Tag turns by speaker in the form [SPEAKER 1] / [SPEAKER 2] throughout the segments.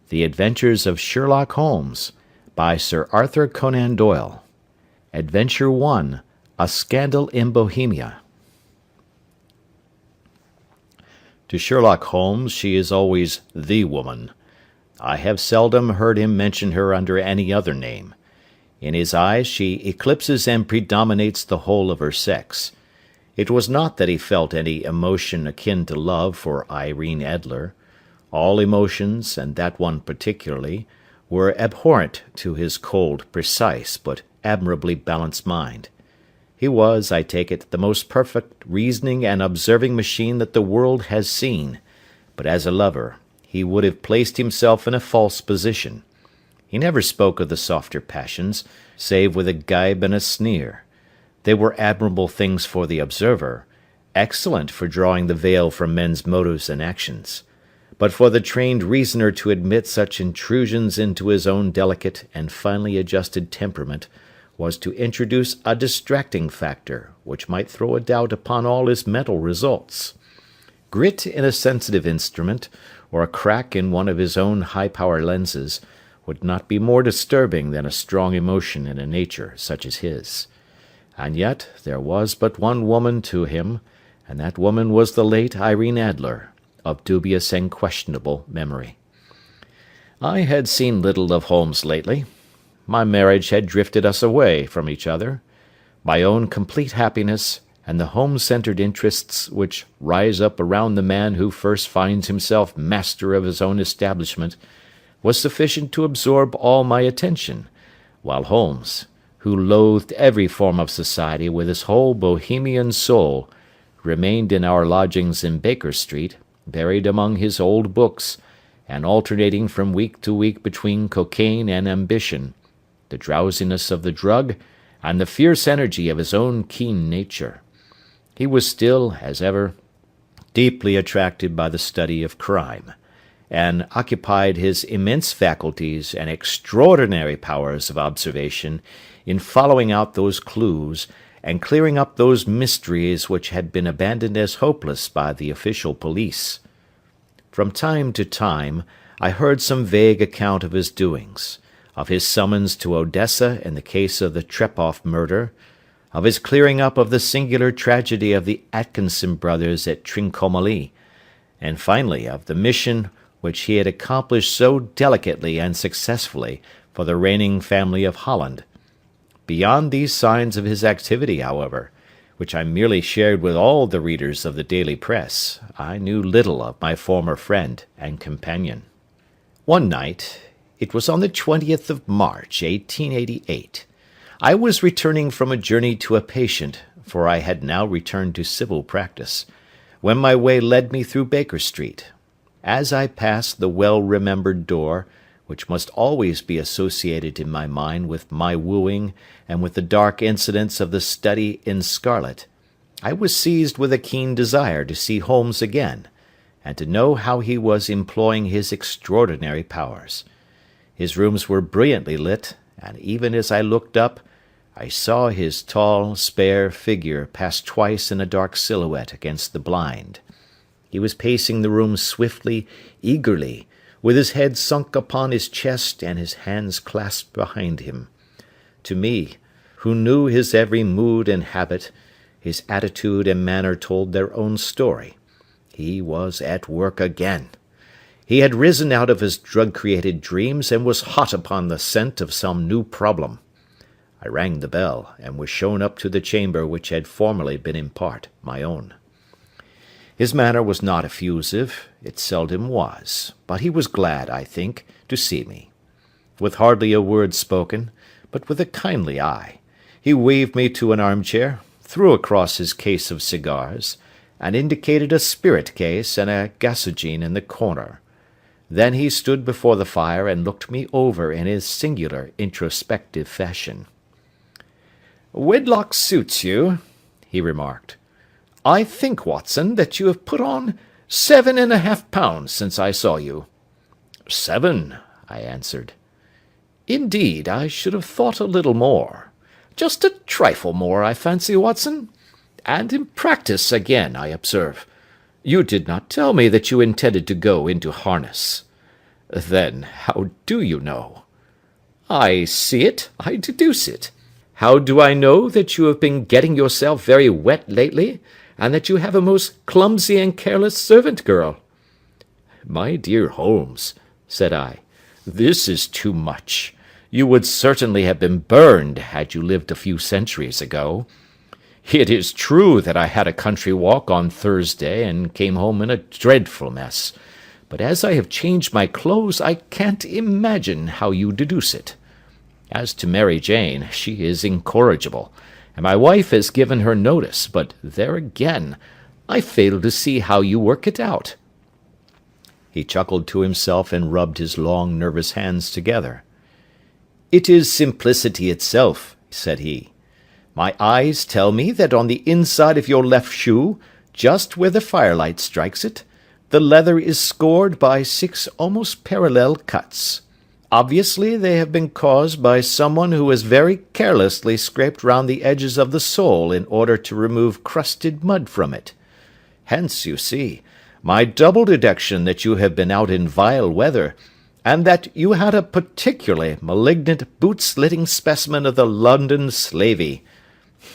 [SPEAKER 1] The Adventures of Sherlock Holmes, by Sir Arthur Conan Doyle. Adventure 1. A Scandal in Bohemia. To Sherlock Holmes she is always the woman. I have seldom heard him mention her under any other name. In his eyes she eclipses and predominates the whole of her sex. It was not that he felt any emotion akin to love for Irene Adler. All emotions, and that one particularly, were abhorrent to his cold, precise, but admirably balanced mind. He was, I take it, the most perfect reasoning and observing machine that the world has seen, but as a lover he would have placed himself in a false position. He never spoke of the softer passions, save with a gibe and a sneer. They were admirable things for the observer, excellent for drawing the veil from men's motives and actions. But for the trained reasoner to admit such intrusions into his own delicate and finely adjusted temperament was to introduce a distracting factor which might throw a doubt upon all his mental results. Grit in a sensitive instrument, or a crack in one of his own high-power lenses, would not be more disturbing than a strong emotion in a nature such as his. And yet there was but one woman to him, and that woman was the late Irene Adler, of dubious and questionable memory. I had seen little of Holmes lately. My marriage had drifted us away from each other. My own complete happiness, and the home-centred interests which rise up around the man who first finds himself master of his own establishment, was sufficient to absorb all my attention, while Holmes, who loathed every form of society with his whole Bohemian soul, remained in our lodgings in Baker Street, buried among his old books, and alternating from week to week between cocaine and ambition, the drowsiness of the drug, and the fierce energy of his own keen nature. He was still, as ever, deeply attracted by the study of crime, and occupied his immense faculties and extraordinary powers of observation in following out those clues, and clearing up those mysteries which had been abandoned as hopeless by the official police. From time to time I heard some vague account of his doings, of his summons to Odessa in the case of the Trepoff murder, of his clearing up of the singular tragedy of the Atkinson brothers at Trincomalee, and finally of the mission which he had accomplished so delicately and successfully for the reigning family of Holland. Beyond these signs of his activity, however, which I merely shared with all the readers of the daily press, I knew little of my former friend and companion. One night, it was on the 20th of March, 1888, I was returning from a journey to a patient, for I had now returned to civil practice, when my way led me through Baker Street. As I passed the well-remembered door, which must always be associated in my mind with my wooing and with the dark incidents of the study in scarlet, I was seized with a keen desire to see Holmes again, and to know how he was employing his extraordinary powers. His rooms were brilliantly lit, and even as I looked up, I saw his tall, spare figure pass twice in a dark silhouette against the blind. He was pacing the room swiftly, eagerly, with his head sunk upon his chest and his hands clasped behind him. To me, who knew his every mood and habit, his attitude and manner told their own story. He was at work again. He had risen out of his drug-created dreams and was hot upon the scent of some new problem. I rang the bell, and was shown up to the chamber which had formerly been in part my own. His manner was not effusive, it seldom was, but he was glad, I think, to see me. With hardly a word spoken, but with a kindly eye, he waved me to an armchair, threw across his case of cigars, and indicated a spirit case and a gasogene in the corner. Then he stood before the fire and looked me over in his singular introspective fashion. "Wedlock suits you," he remarked. "I think, Watson, that you have put on 7½ pounds since I saw you." "7," I answered. "Indeed, I should have thought a little more. Just a trifle more, I fancy, Watson. And in practice again, I observe. You did not tell me that you intended to go into harness." Then how do you know? I see it, I deduce it. How do I know that you have been getting yourself very wet lately, and that you have a most clumsy and careless servant girl? My dear Holmes, said I, this is too much. You would certainly have been burned had you lived a few centuries ago. It is true that I had a country walk on Thursday and came home in a dreadful mess, but as I have changed my clothes, I can't imagine how you deduce it. As to Mary Jane, she is incorrigible, and my wife has given her notice, but there again, I fail to see how you work it out. He chuckled to himself and rubbed his long, nervous hands together. It is simplicity itself, said he. My eyes tell me that on the inside of your left shoe, just where the firelight strikes it, the leather is scored by 6 almost parallel cuts. Obviously, they have been caused by someone who has very carelessly scraped round the edges of the sole in order to remove crusted mud from it. Hence, you see, my double deduction that you have been out in vile weather, and that you had a particularly malignant boot-slitting specimen of the London slavey.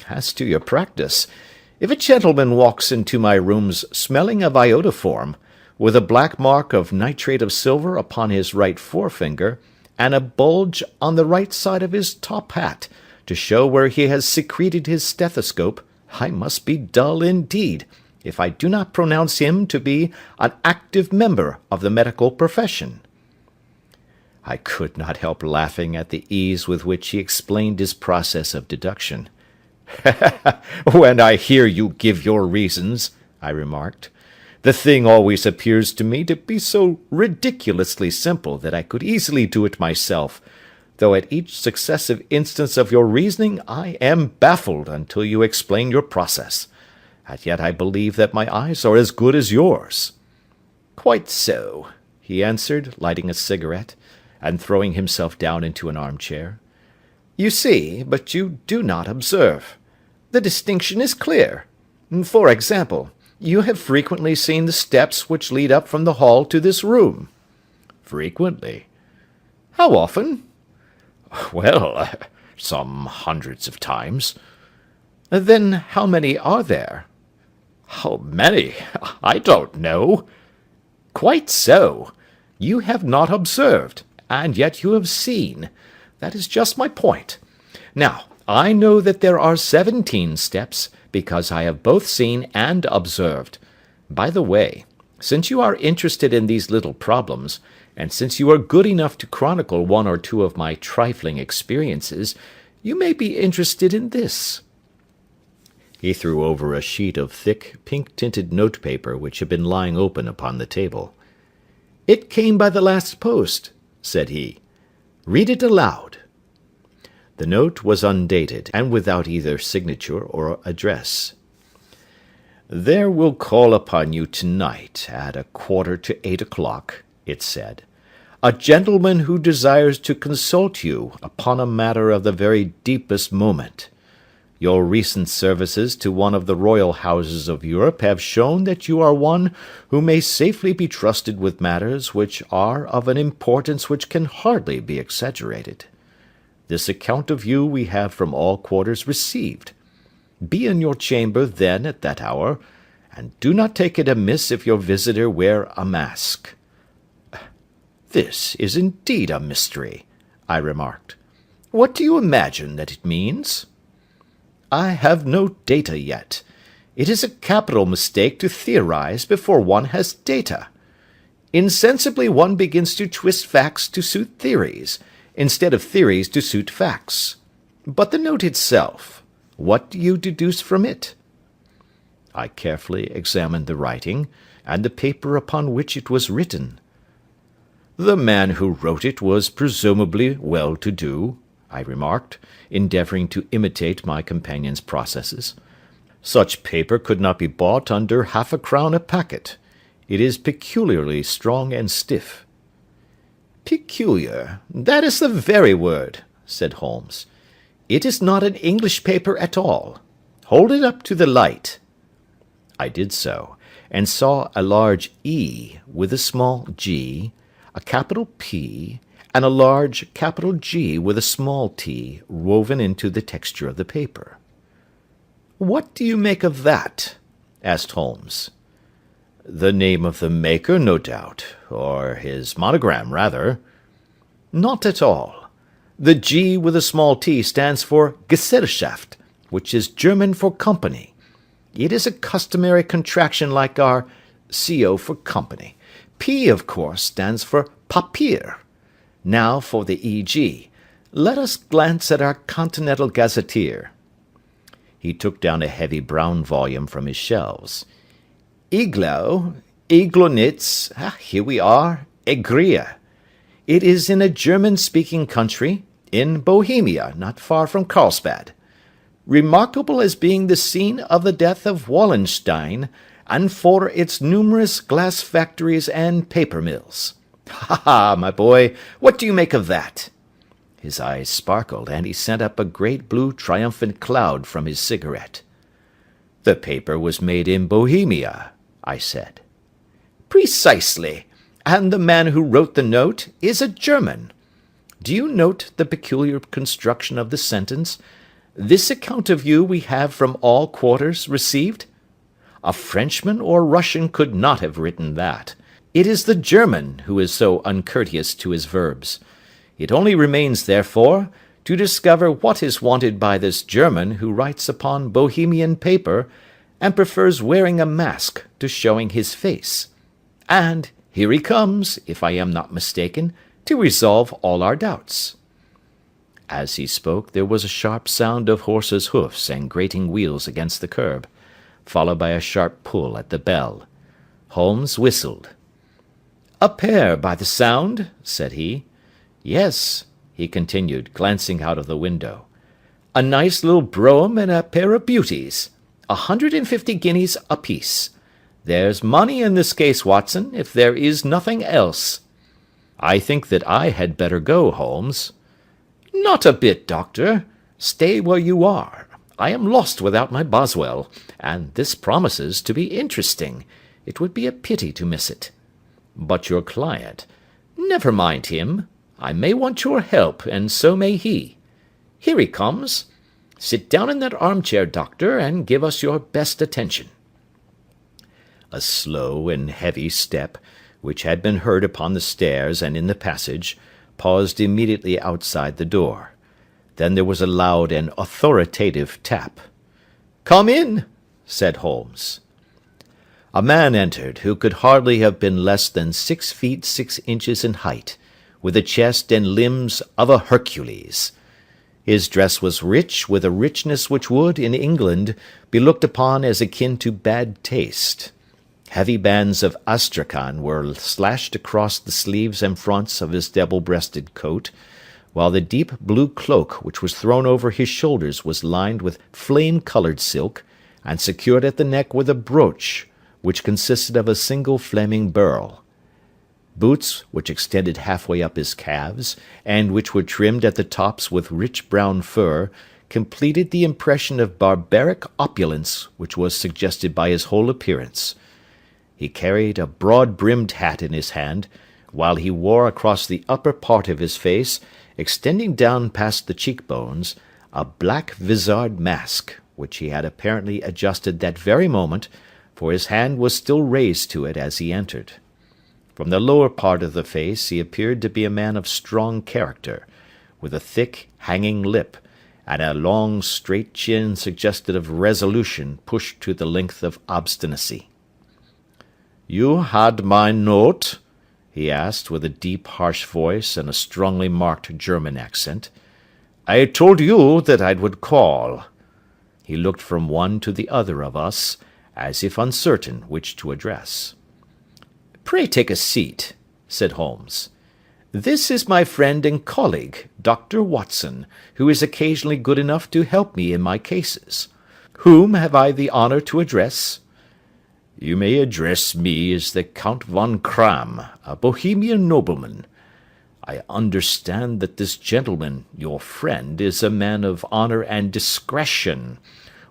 [SPEAKER 1] As to your practice, if a gentleman walks into my rooms smelling of iodoform, with a black mark of nitrate of silver upon his right forefinger, and a bulge on the right side of his top hat, to show where he has secreted his stethoscope, I must be dull indeed, if I do not pronounce him to be an active member of the medical profession. I could not help laughing at the ease with which he explained his process of deduction. When I hear you give your reasons, I remarked, the thing always appears to me to be so ridiculously simple that I could easily do it myself, though at each successive instance of your reasoning I am baffled until you explain your process. And yet I believe that my eyes are as good as yours. Quite so, he answered, lighting a cigarette, and throwing himself down into an armchair. You see, but you do not observe. The distinction is clear. For example, you have frequently seen the steps which lead up from the hall to this room. Frequently. How often? Well, some hundreds of times. Then how many are there? How many? I don't know. Quite so. You have not observed, and yet you have seen. That is just my point. Now, I know that there are 17 steps, because I have both seen and observed. By the way, since you are interested in these little problems, and since you are good enough to chronicle one or two of my trifling experiences, you may be interested in this. He threw over a sheet of thick, pink-tinted notepaper which had been lying open upon the table. It came by the last post, said he. Read it aloud. The note was undated, and without either signature or address. There will call upon you tonight at 7:45, it said, a gentleman who desires to consult you upon a matter of the very deepest moment. Your recent services to one of the royal houses of Europe have shown that you are one who may safely be trusted with matters which are of an importance which can hardly be exaggerated. This account of you we have from all quarters received. Be in your chamber then at that hour, and do not take it amiss if your visitor wear a mask. This is indeed a mystery, I remarked. What do you imagine that it means? I have no data yet. It is a capital mistake to theorize before one has data. Insensibly one begins to twist facts to suit theories, instead of theories to suit facts. But the note itself, what do you deduce from it? I carefully examined the writing, and the paper upon which it was written. The man who wrote it was presumably well-to-do, I remarked, endeavouring to imitate my companion's processes. Such paper could not be bought under 1/2 crown a packet. It is peculiarly strong and stiff. Peculiar, that is the very word, said Holmes. It is not an English paper at all. Hold it up to the light. I did so, and saw a large E with a small g, a capital P, and a large capital G with a small t woven into the texture of the paper. "What do you make of that?" asked Holmes. "The name of the maker, no doubt, or his monogram, rather." "Not at all. The G with a small t stands for Gesellschaft, which is German for company. It is a customary contraction like our CO for company. P, of course, stands for Papier. Now for the EG. Let us glance at our Continental Gazetteer." He took down a heavy brown volume from his shelves. Iglonitz, here we are, Egria. It is in a German-speaking country, in Bohemia, not far from Carlsbad. Remarkable as being the scene of the death of Wallenstein, and for its numerous glass factories and paper mills. Ha ha, my boy, what do you make of that?" His eyes sparkled, and he sent up a great blue triumphant cloud from his cigarette. "The paper was made in Bohemia," I said. "Precisely, and the man who wrote the note is a German. Do you note the peculiar construction of the sentence? 'This account of you we have from all quarters received'? A Frenchman or Russian could not have written that. It is the German who is so uncourteous to his verbs. It only remains, therefore, to discover what is wanted by this German who writes upon Bohemian paper, and prefers wearing a mask to showing his face. And here he comes, if I am not mistaken, to resolve all our doubts." As he spoke, there was a sharp sound of horses' hoofs and grating wheels against the curb, followed by a sharp pull at the bell. Holmes whistled. "A pair, by the sound," said he. "Yes," he continued, glancing out of the window. "A nice little brougham and a pair of beauties. 150 guineas apiece. There's money in this case, Watson, if there is nothing else." "I think that I had better go, Holmes." "Not a bit, Doctor. Stay where you are. I am lost without my Boswell, and this promises to be interesting. It would be a pity to miss it." "But your client—" "Never mind him. I may want your help, and so may he. Here he comes. Sit down in that armchair, Doctor, and give us your best attention." A slow and heavy step, which had been heard upon the stairs and in the passage, paused immediately outside the door. Then there was a loud and authoritative tap. "Come in," said Holmes. A man entered who could hardly have been less than 6 feet 6 inches in height, with a chest and limbs of a Hercules. His dress was rich, with a richness which would, in England, be looked upon as akin to bad taste. Heavy bands of astrakhan were slashed across the sleeves and fronts of his double-breasted coat, while the deep blue cloak which was thrown over his shoulders was lined with flame-coloured silk, and secured at the neck with a brooch, which consisted of a single flaming beryl. Boots, which extended halfway up his calves, and which were trimmed at the tops with rich brown fur, completed the impression of barbaric opulence which was suggested by his whole appearance. He carried a broad-brimmed hat in his hand, while he wore across the upper part of his face, extending down past the cheek-bones, a black vizard mask, which he had apparently adjusted that very moment, for his hand was still raised to it as he entered. From the lower part of the face he appeared to be a man of strong character, with a thick, hanging lip, and a long, straight chin suggestive of resolution pushed to the length of obstinacy. "You had my note?" he asked, with a deep, harsh voice and a strongly marked German accent. "I told you that I would call." He looked from one to the other of us, as if uncertain which to address. "Pray take a seat," said Holmes. "This is my friend and colleague, Dr. Watson, who is occasionally good enough to help me in my cases. Whom have I the honour to address?" "You may address me as the Count von Kramm, a Bohemian nobleman. I understand that this gentleman, your friend, is a man of honour and discretion,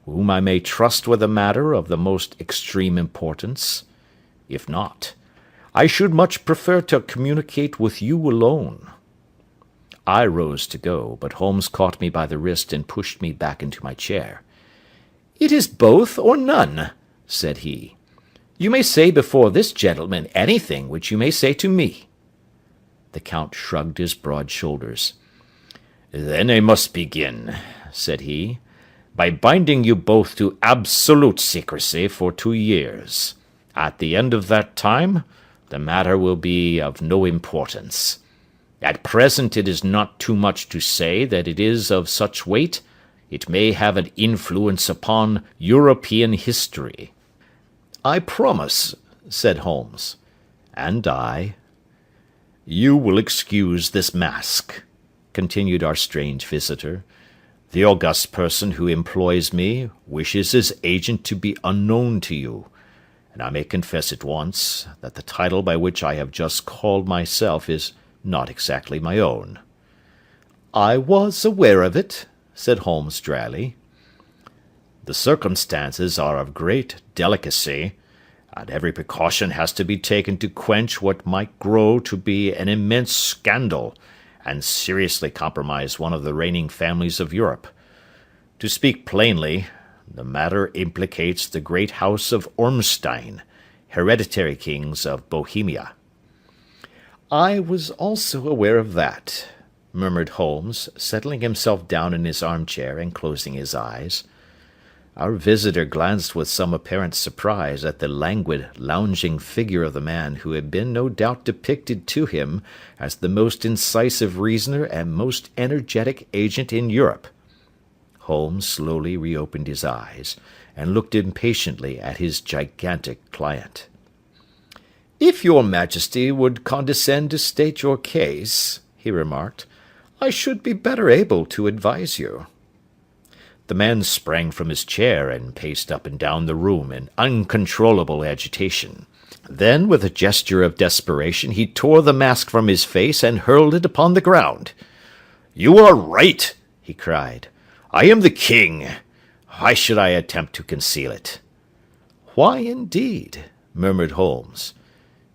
[SPEAKER 1] whom I may trust with a matter of the most extreme importance. If not, I should much prefer to communicate with you alone." I rose to go, but Holmes caught me by the wrist and pushed me back into my chair. "It is both or none," said he. "You may say before this gentleman anything which you may say to me." The Count shrugged his broad shoulders. "Then I must begin," said he, "by binding you both to absolute secrecy for 2 years. At the end of that time, the matter will be of no importance. At present it is not too much to say that it is of such weight it may have an influence upon European history." "I promise," said Holmes. "And I." "You will excuse this mask," continued our strange visitor. "The august person who employs me wishes his agent to be unknown to you, and I may confess at once that the title by which I have just called myself is not exactly my own." "I was aware of it," said Holmes dryly. "The circumstances are of great delicacy, and every precaution has to be taken to quench what might grow to be an immense scandal, and seriously compromise one of the reigning families of Europe. To speak plainly, the matter implicates the great house of Ormstein, hereditary kings of Bohemia." "I was also aware of that," murmured Holmes, settling himself down in his armchair and closing his eyes. Our visitor glanced with some apparent surprise at the languid, lounging figure of the man who had been no doubt depicted to him as the most incisive reasoner and most energetic agent in Europe. Holmes slowly reopened his eyes, and looked impatiently at his gigantic client. "If your Majesty would condescend to state your case," he remarked, "I should be better able to advise you." The man sprang from his chair and paced up and down the room in uncontrollable agitation. Then, with a gesture of desperation, he tore the mask from his face and hurled it upon the ground. "You are right," he cried. "I am the king. Why should I attempt to conceal it?" "Why, indeed?" murmured Holmes.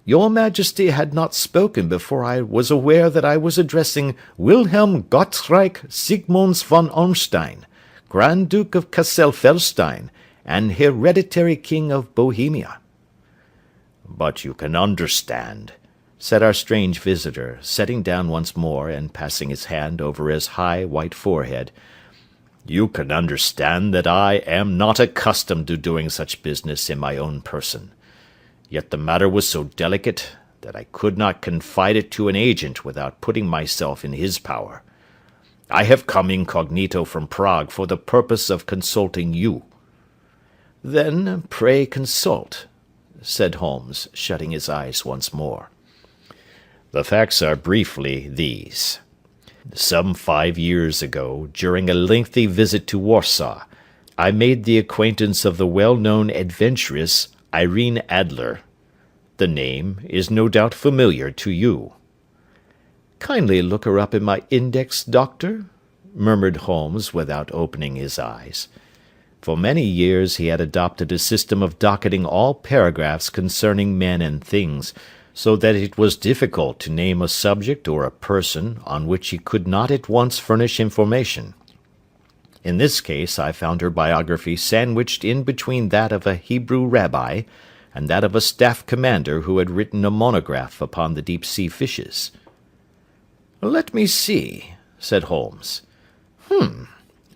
[SPEAKER 1] "Your Majesty had not spoken before I was aware that I was addressing Wilhelm Gottschalk Sigmunds von Ormstein, Grand Duke of Cassel-Felstein, and hereditary King of Bohemia." "But you can understand," said our strange visitor, sitting down once more and passing his hand over his high white forehead, "you can understand that I am not accustomed to doing such business in my own person. Yet the matter was so delicate that I could not confide it to an agent without putting myself in his power. I have come incognito from Prague for the purpose of consulting you." "Then pray consult," said Holmes, shutting his eyes once more. "The facts are briefly these. Some 5 years ago, during a lengthy visit to Warsaw, I made the acquaintance of the well-known adventuress Irene Adler. The name is no doubt familiar to you." "Kindly look her up in my index, Doctor," murmured Holmes without opening his eyes. For many years he had adopted a system of docketing all paragraphs concerning men and things, so that it was difficult to name a subject or a person on which he could not at once furnish information. In this case I found her biography sandwiched in between that of a Hebrew rabbi and that of a staff commander who had written a monograph upon the deep-sea fishes. "Let me see," said Holmes.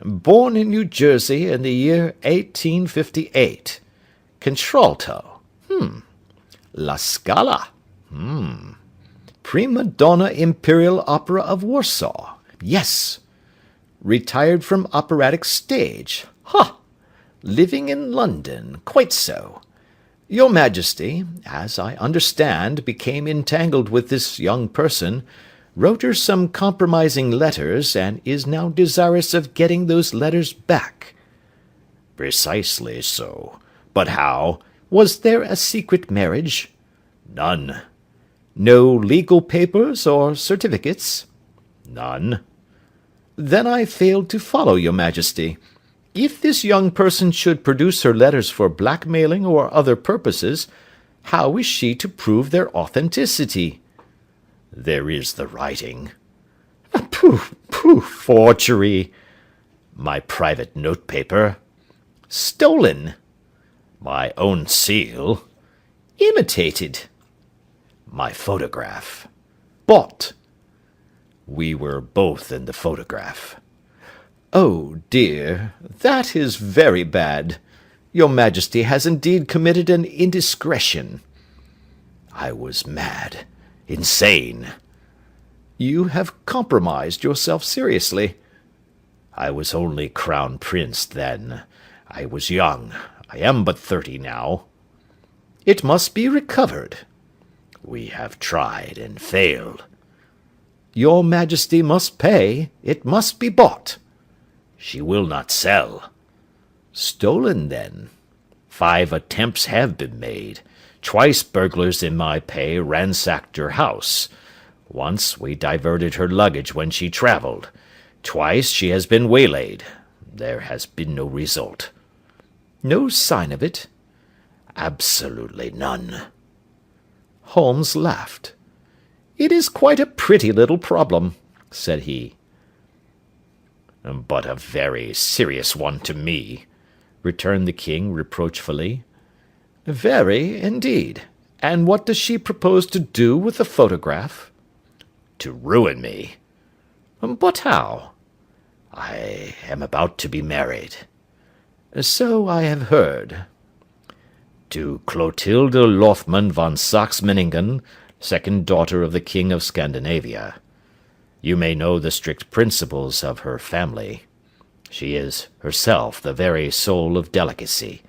[SPEAKER 1] Born in New Jersey in the year 1858. Contralto. La Scala. Prima donna Imperial Opera of Warsaw. Yes. Retired from operatic stage. Ha! Living in London. Quite so. Your Majesty, as I understand, became entangled with this young person, wrote her some compromising letters, and is now desirous of getting those letters back." "Precisely so. But how?" "Was there a secret marriage?" "None." "No legal papers or certificates?" "None." "Then I failed to follow your Majesty. If this young person should produce her letters for blackmailing or other purposes, How is she to prove their authenticity? There is the writing. Pooh, pooh, forgery. My private notepaper. Stolen. My own seal. Imitated. My photograph. Bought. We were both in the photograph. Oh, dear, that is very bad. Your Majesty has indeed committed an indiscretion. I was mad, insane. You have compromised yourself seriously. I was only crown prince then. I was young. I am but 30 now. It must be recovered. We have tried and failed. Your Majesty must pay. It must be bought. She will not sell. Stolen, then. 5 attempts have been made. Twice burglars in my pay ransacked her house. Once we diverted her luggage when she travelled. Twice she has been waylaid. There has been no result. No sign of it? Absolutely none. Holmes laughed. It is quite a pretty little problem, said he. But a very serious one to me, returned the king reproachfully. Very, indeed. And what does she propose to do with the photograph? To ruin me. But how? I am about to be married. So I have heard. To Clotilde Lothman von Saxe-Meiningen, second daughter of the King of Scandinavia. You may know the strict principles of her family. She is herself the very soul of delicacy.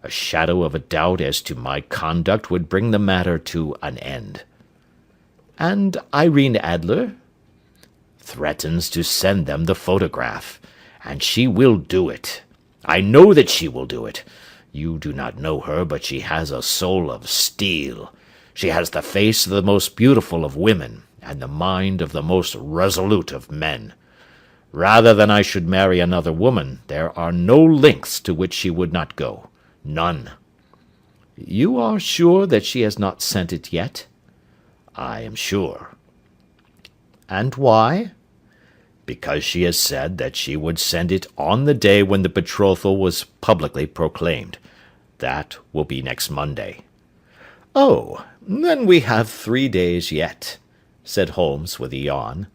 [SPEAKER 1] A shadow of a doubt as to my conduct would bring the matter to an end. And Irene Adler? Threatens to send them the photograph, and she will do it. I know that she will do it. You do not know her, but she has a soul of steel. She has the face of the most beautiful of women, and the mind of the most resolute of men. Rather than I should marry another woman, there are no lengths to which she would not go. None. You are sure that she has not sent it yet? I am sure. And why? Because she has said that she would send it on the day when the betrothal was publicly proclaimed. That will be next Monday. Oh, then we have 3 days yet, said Holmes with a yawn.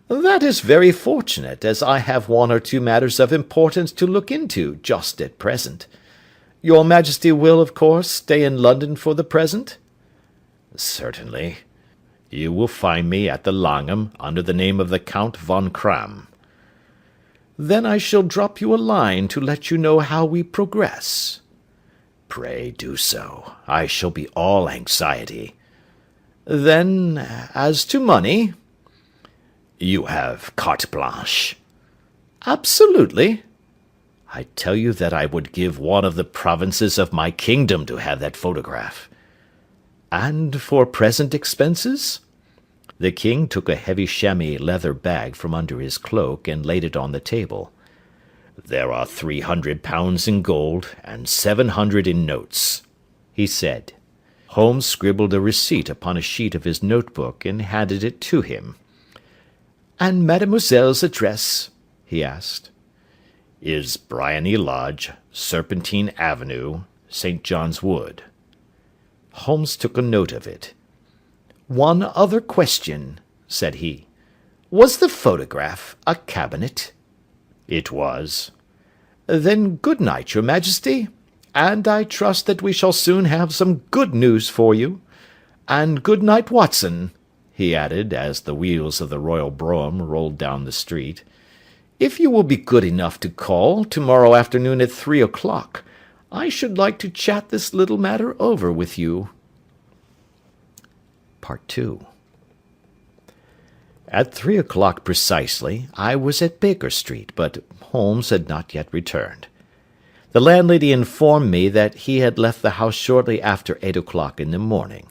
[SPEAKER 1] That is very fortunate, as I have 1 or 2 matters of importance to look into just at present. Your Majesty will, of course, stay in London for the present? Certainly. You will find me at the Langham under the name of the Count von Cram. Then I shall drop you a line to let you know how we progress. Pray do so. I shall be all anxiety. Then, as to money? You have carte blanche. Absolutely. I tell you that I would give 1 of the provinces of my kingdom to have that photograph. And for present expenses? The king took a heavy chamois leather bag from under his cloak and laid it on the table. There are £300 in gold and 700 in notes, he said. Holmes scribbled a receipt upon a sheet of his notebook and handed it to him. And mademoiselle's address? He asked. Is Briony Lodge, Serpentine Avenue, St. John's Wood. Holmes took a note of it. 1 other question, said he. Was the photograph a cabinet? It was. Then good night, your Majesty, and I trust that we shall soon have some good news for you. And good night, Watson, he added, as the wheels of the royal brougham rolled down the street. If you will be good enough to call tomorrow afternoon at 3 o'clock, I should like to chat this little matter over with you. Part 2. At 3 o'clock precisely, I was at Baker Street, but Holmes had not yet returned. The landlady informed me that he had left the house shortly after 8 o'clock in the morning.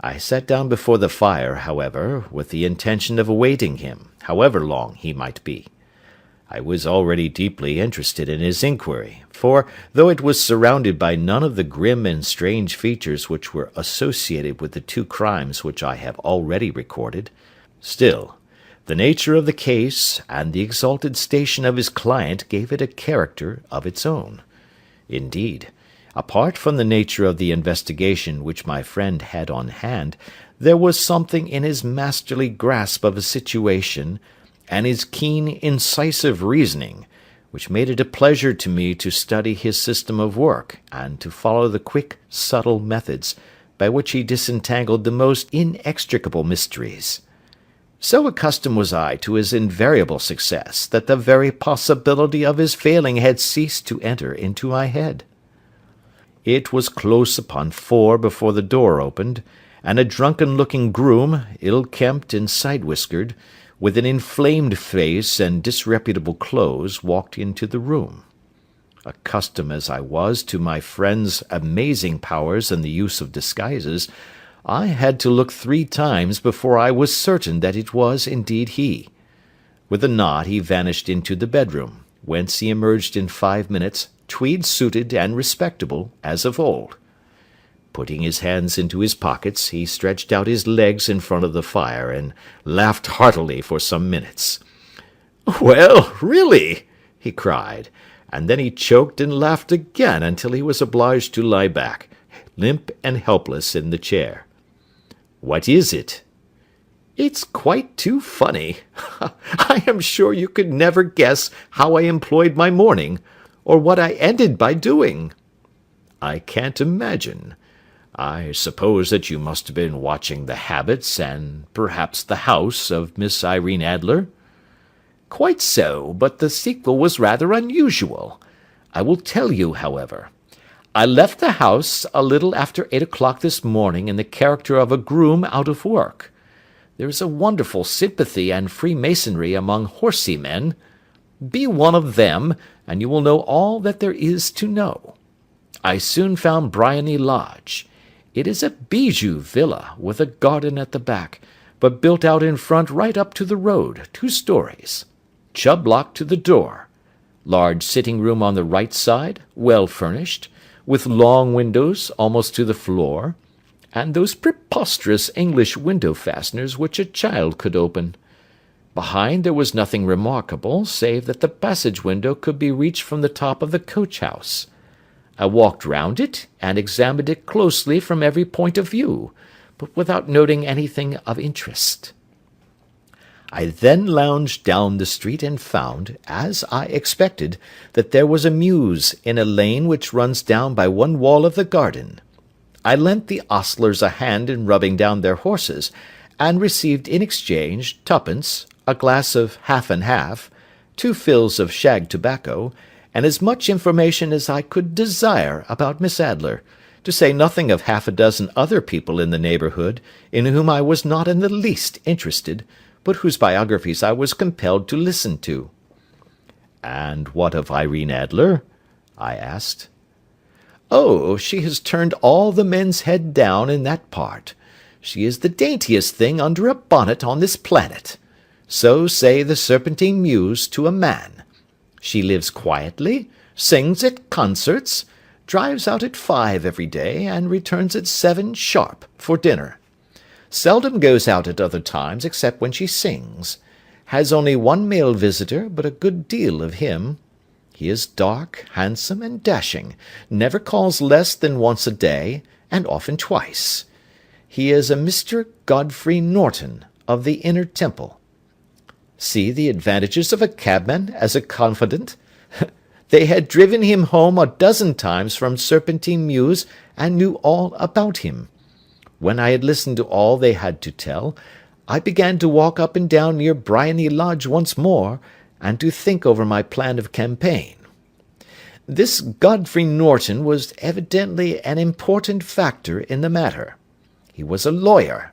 [SPEAKER 1] I sat down before the fire, however, with the intention of awaiting him, however long he might be. I was already deeply interested in his inquiry, for, though it was surrounded by none of the grim and strange features which were associated with the two crimes which I have already recorded, still, the nature of the case and the exalted station of his client gave it a character of its own. Indeed, apart from the nature of the investigation which my friend had on hand, there was something in his masterly grasp of a situation, and his keen, incisive reasoning, which made it a pleasure to me to study his system of work, and to follow the quick, subtle methods by which he disentangled the most inextricable mysteries. So accustomed was I to his invariable success, that the very possibility of his failing had ceased to enter into my head. It was close upon 4 before the door opened, and a drunken-looking groom, ill-kempt and side-whiskered, with an inflamed face and disreputable clothes, walked into the room. Accustomed as I was to my friend's amazing powers in the use of disguises, I had to look 3 times before I was certain that it was indeed he. With a nod he vanished into the bedroom, whence he emerged in 5 minutes, tweed-suited and respectable as of old. Putting his hands into his pockets, he stretched out his legs in front of the fire, and laughed heartily for some minutes. "Well, really!" he cried, and then he choked and laughed again until he was obliged to lie back, limp and helpless, in the chair. "What is it?" "It's quite too funny. I am sure you could never guess how I employed my morning, or what I ended by doing." "I can't imagine. I suppose that you must have been watching the habits, and perhaps the house, of Miss Irene Adler?" "Quite so, but the sequel was rather unusual. I will tell you, however. I left the house a little after 8 o'clock this morning in the character of a groom out of work. There is a wonderful sympathy and freemasonry among horsey men. Be one of them, and you will know all that there is to know. I soon found Briony Lodge. It is a bijou villa, with a garden at the back, but built out in front right up to the road, 2 stories. Chubb lock to the door. Large sitting room on the right side, well furnished, with long windows almost to the floor, and those preposterous English window fasteners which a child could open. Behind there was nothing remarkable, save that the passage window could be reached from the top of the coach-house. I walked round it, and examined it closely from every point of view, but without noting anything of interest. I then lounged down the street, and found, as I expected, that there was a mews in a lane which runs down by one wall of the garden. I lent the ostlers a hand in rubbing down their horses, and received in exchange 2d, a glass of half and half, 2 fills of shag tobacco, and as much information as I could desire about Miss Adler, to say nothing of 6 other people in the neighbourhood, in whom I was not in the least interested, but whose biographies I was compelled to listen to. "And what of Irene Adler?" I asked. "Oh, she has turned all the men's head down in that part. She is the daintiest thing under a bonnet on this planet. So say the Serpentine Mews to a man. She lives quietly, sings at concerts, drives out at 5 every day, and returns at 7 sharp for dinner. Seldom goes out at other times except when she sings. Has only 1 male visitor, but a good deal of him. He is dark, handsome, and dashing, never calls less than once a day, and often twice. He is a Mr. Godfrey Norton, of the Inner Temple. See the advantages of a cabman as a confidant. They had driven him home 12 times from Serpentine Mews, and knew all about him. When I had listened to all they had to tell, I began to walk up and down near Briony Lodge once more, and to think over my plan of campaign. This Godfrey Norton was evidently an important factor in the matter. He was a lawyer.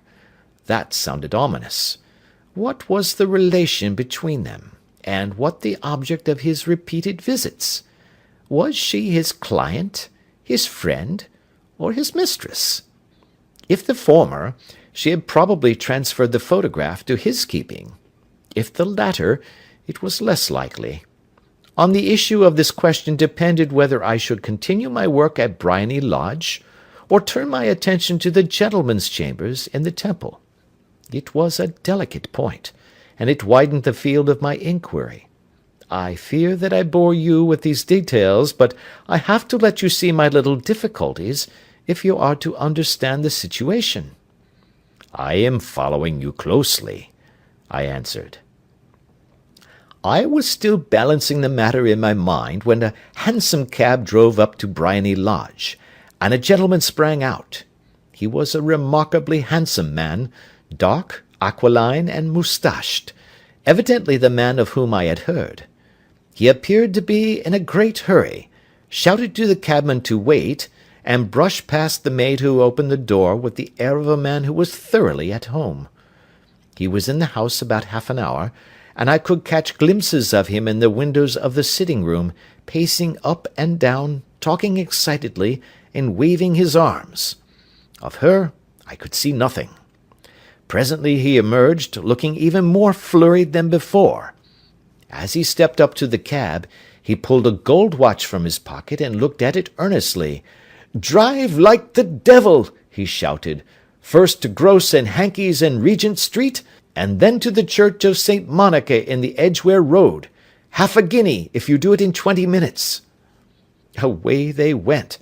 [SPEAKER 1] That sounded ominous. What was the relation between them, and what the object of his repeated visits? Was she his client, his friend, or his mistress? If the former, she had probably transferred the photograph to his keeping. If the latter, it was less likely. On the issue of this question depended whether I should continue my work at Briony Lodge, or turn my attention to the gentlemen's chambers in the Temple. It was a delicate point, and it widened the field of my inquiry. I fear that I bore you with these details, but I have to let you see my little difficulties, if you are to understand the situation. I am following you closely, I answered. I was still balancing the matter in my mind when a hansom cab drove up to Briony Lodge, and a gentleman sprang out. He was a remarkably handsome man, dark, aquiline, and moustached, evidently the man of whom I had heard. He appeared to be in a great hurry, shouted to the cabman to wait, and brushed past the maid who opened the door with the air of a man who was thoroughly at home. He was in the house about half an hour, and I could catch glimpses of him in the windows of the sitting-room, pacing up and down, talking excitedly, and waving his arms. Of her I could see nothing. Presently he emerged, looking even more flurried than before. As he stepped up to the cab, he pulled a gold watch from his pocket and looked at it earnestly. "Drive like the devil!" he shouted. "First to Gross and Hankey's in Regent Street, and then to the Church of St. Monica in the Edgware Road. Half a guinea if you do it in 20 minutes. Away they went,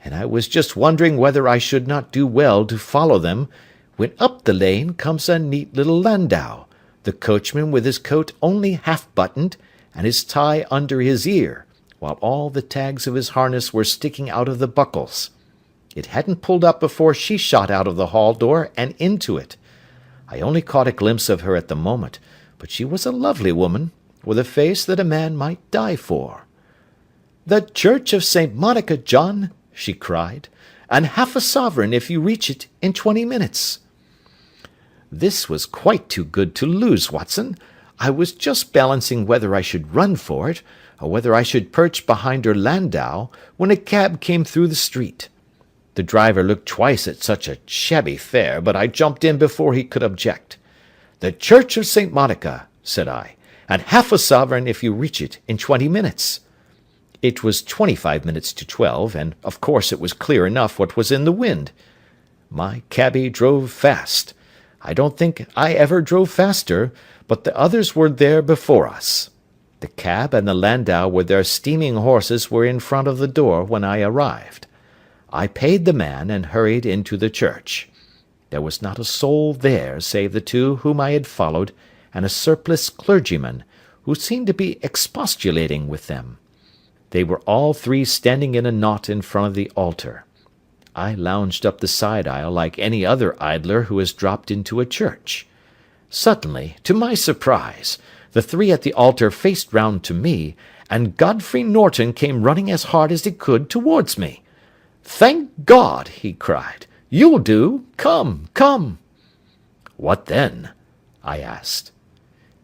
[SPEAKER 1] and I was just wondering whether I should not do well to follow them, when up the lane comes a neat little landau, the coachman with his coat only half buttoned, and his tie under his ear, while all the tags of his harness were sticking out of the buckles. It hadn't pulled up before she shot out of the hall door and into it. I only caught a glimpse of her at the moment, but she was a lovely woman, with a face that a man might die for. "The Church of St. Monica, John," she cried, "and half a sovereign if you reach it in 20 minutes. This was quite too good to lose, Watson. I was just balancing whether I should run for it, or whether I should perch behind her landau, when a cab came through the street. The driver looked twice at such a shabby fare, but I jumped in before he could object. "The Church of St. Monica," said I, "and half a sovereign if you reach it in 20 minutes. It was 25 minutes to 12, and of course it was clear enough what was in the wind. My cabby drove fast. I don't think I ever drove faster, but the others were there before us. The cab and the landau with their steaming horses were in front of the door when I arrived. I paid the man and hurried into the church. There was not a soul there save the two whom I had followed, and a surpliced clergyman, who seemed to be expostulating with them. They were all three standing in a knot in front of the altar. I lounged up the side aisle like any other idler who has dropped into a church. Suddenly, to my surprise, the three at the altar faced round to me, and Godfrey Norton came running as hard as he could towards me. "Thank God!" he cried. "You'll do. Come, come." "What then?" I asked.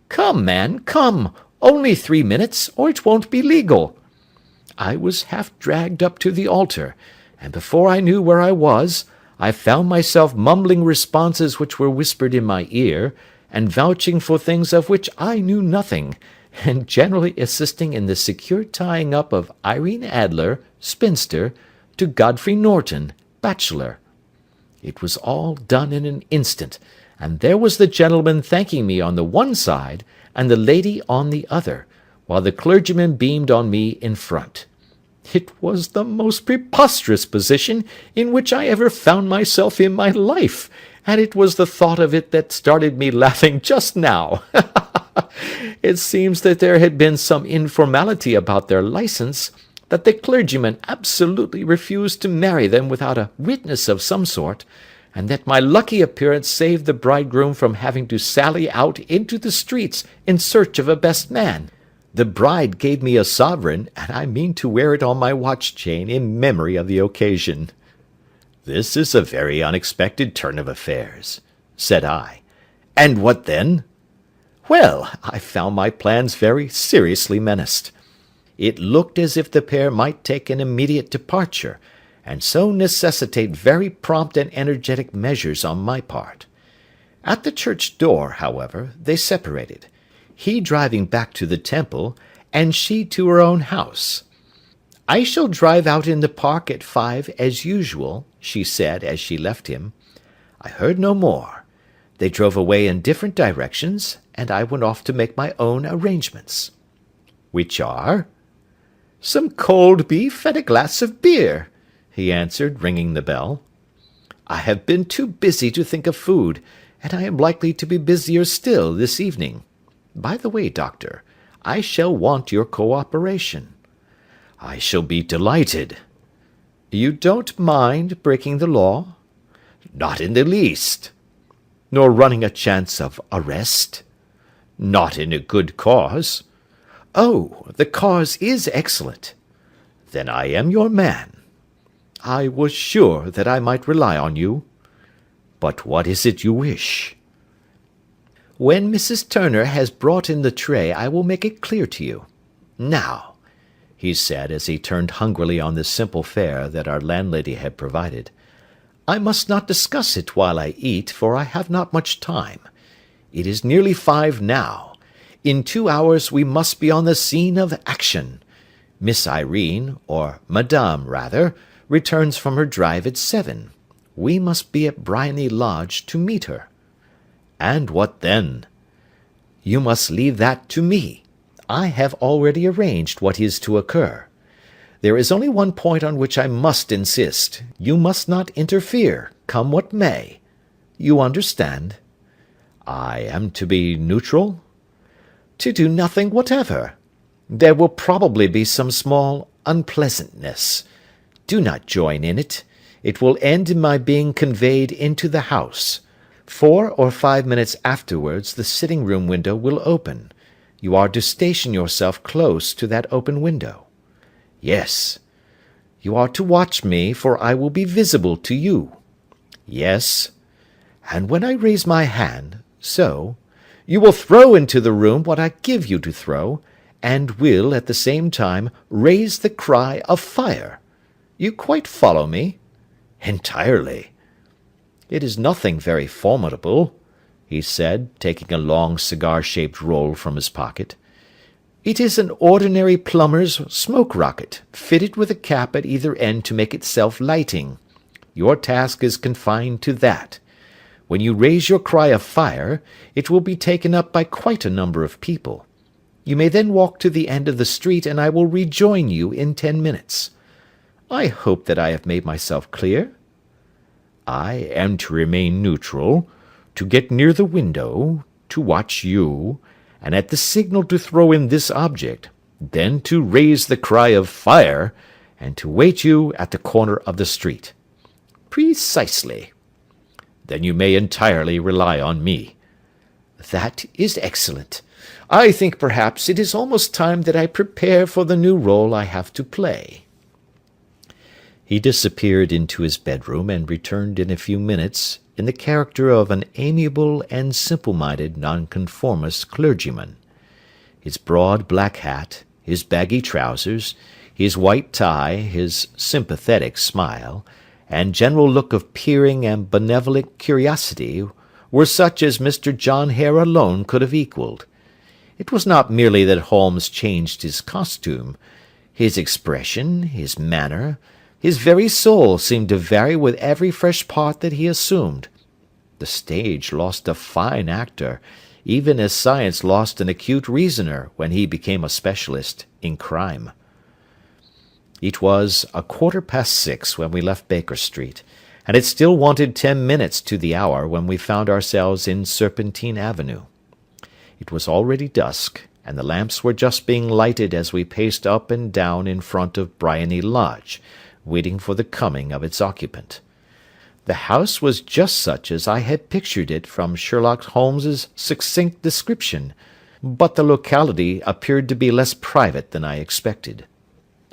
[SPEAKER 1] "Come, man, come. Only 3 minutes, or it won't be legal." I was half dragged up to the altar, and before I knew where I was, I found myself mumbling responses which were whispered in my ear, and vouching for things of which I knew nothing, and generally assisting in the secure tying up of Irene Adler, spinster, to Godfrey Norton, bachelor. It was all done in an instant, and there was the gentleman thanking me on the one side, and the lady on the other, while the clergyman beamed on me in front. It was the most preposterous position in which I ever found myself in my life, and it was the thought of it that started me laughing just now. It seems that there had been some informality about their licence, that the clergyman absolutely refused to marry them without a witness of some sort, and that my lucky appearance saved the bridegroom from having to sally out into the streets in search of a best man. The bride gave me a sovereign, and I mean to wear it on my watch-chain in memory of the occasion." "This is a very unexpected turn of affairs," said I. "And what then?" "Well, I found my plans very seriously menaced. It looked as if the pair might take an immediate departure, and so necessitate very prompt and energetic measures on my part. At the church door, however, they separated, he driving back to the Temple, and she to her own house. "I shall drive out in the park at 5 as usual," she said as she left him. I heard no more. They drove away in different directions, and I went off to make my own arrangements. "Which are?" "Some cold beef and a glass of beer," he answered, ringing the bell. "I have been too busy to think of food, and I am likely to be busier still this evening. By the way, Doctor, I shall want your cooperation." "I shall be delighted." "You don't mind breaking the law?" "Not in the least." "Nor running a chance of arrest?" "Not in a good cause." "Oh, the cause is excellent." "Then I am your man." "I was sure that I might rely on you." "But what is it you wish?" "When Mrs. Turner has brought in the tray I will make it clear to you. Now," he said, as he turned hungrily on the simple fare that our landlady had provided, "I must not discuss it while I eat, for I have not much time. It is nearly 5 now. In 2 hours we must be on the scene of action. Miss Irene, or Madame rather, returns from her drive at 7. We must be at Briony Lodge to meet her." "And what then?" "You must leave that to me. I have already arranged what is to occur. There is only one point on which I must insist. You must not interfere, come what may. You understand?" "I am to be neutral?" "To do nothing whatever. There will probably be some small unpleasantness. Do not join in it. It will end in my being conveyed into the house. 4 or 5 minutes afterwards the sitting-room window will open. You are to station yourself close to that open window." "Yes." "You are to watch me, for I will be visible to you." "Yes." "And when I raise my hand, so, you will throw into the room what I give you to throw, and will, at the same time, raise the cry of fire. You quite follow me?" "Entirely." "It is nothing very formidable," he said, taking a long cigar-shaped roll from his pocket. "It is an ordinary plumber's smoke rocket, fitted with a cap at either end to make it self-lighting. Your task is confined to that. When you raise your cry of fire, it will be taken up by quite a number of people. You may then walk to the end of the street, and I will rejoin you in 10 minutes. I hope that I have made myself clear?" "I am to remain neutral, to get near the window, to watch you, and at the signal to throw in this object, then to raise the cry of fire, and to wait you at the corner of the street." "Precisely." "Then you may entirely rely on me." "That is excellent. I think perhaps it is almost time that I prepare for the new role I have to play." He disappeared into his bedroom, and returned in a few minutes in the character of an amiable and simple-minded nonconformist clergyman. His broad black hat, his baggy trousers, his white tie, his sympathetic smile, and general look of peering and benevolent curiosity were such as Mr. John Hare alone could have equalled. It was not merely that Holmes changed his costume. His expression, his manner, his very soul seemed to vary with every fresh part that he assumed. The stage lost a fine actor, even as science lost an acute reasoner when he became a specialist in crime. It was 6:15 when we left Baker Street, and it still wanted 10 minutes to the hour when we found ourselves in Serpentine Avenue. It was already dusk, and the lamps were just being lighted as we paced up and down in front of Briony Lodge, waiting for the coming of its occupant. The house was just such as I had pictured it from Sherlock Holmes's succinct description, but the locality appeared to be less private than I expected.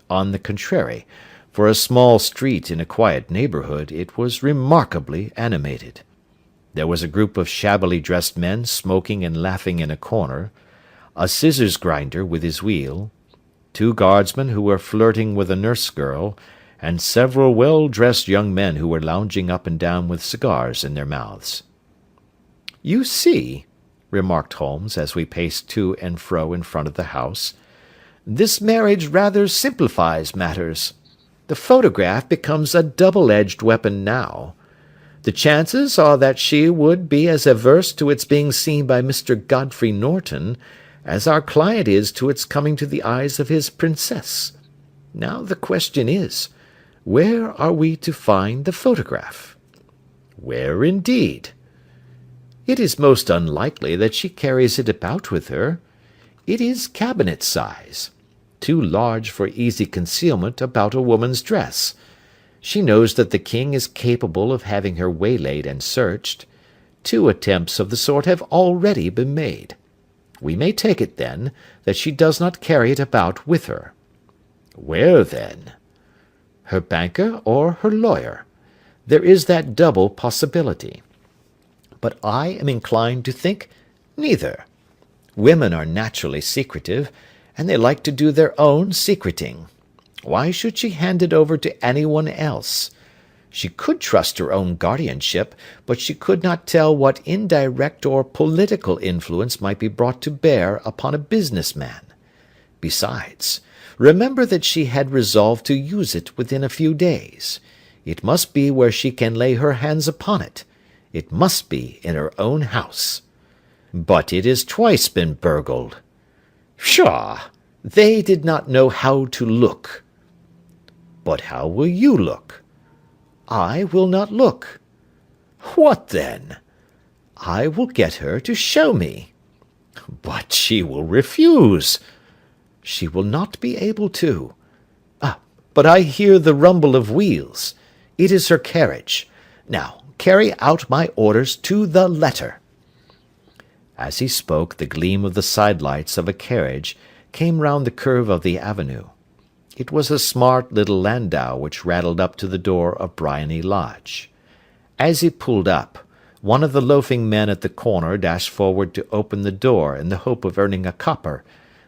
[SPEAKER 1] On the contrary, for a small street in a quiet neighbourhood, it was remarkably animated. There was a group of shabbily dressed men smoking and laughing in a corner, a scissors grinder with his wheel, 2 guardsmen who were flirting with a nurse-girl, and several well-dressed young men who were lounging up and down with cigars in their mouths. "You see," remarked Holmes, as we paced to and fro in front of the house,
[SPEAKER 2] This marriage rather simplifies matters. The photograph becomes a double-edged weapon now. The chances are that she would be as averse to its being seen by Mr. Godfrey Norton as our client is to its coming to the eyes of his princess. Now the question is, where are we to find the photograph? Where indeed? It is most unlikely that she carries it about with her. It is cabinet size, too large for easy concealment about a woman's dress. She knows that the king is capable of having her waylaid and searched. 2 attempts of the sort have already been made. We may take it, then, that she does not carry it about with her. Where, then? Her banker or her lawyer. There is that double possibility. But I am inclined to think neither. Women are naturally secretive, and they like to do their own secreting. Why should she hand it over to anyone else? She could trust her own guardianship, but she could not tell what indirect or political influence might be brought to bear upon a business man. Besides, remember that she had resolved to use it within a few days. It must be where she can lay her hands upon it. It must be in her own house. But it has twice been burgled. Pshaw! They did not know how to look. But how will you look? I will not look. What then? I will get her to show me. But she will refuse. She will not be able to. But I hear the rumble of wheels. It is her carriage. Now, carry out my orders to the letter. As he spoke, the gleam of the sidelights of a carriage came round the curve of the avenue. It was a smart little landau which rattled up to the door of Briony Lodge. As he pulled up, one of the loafing men at the corner dashed forward to open the door in the hope of earning a copper,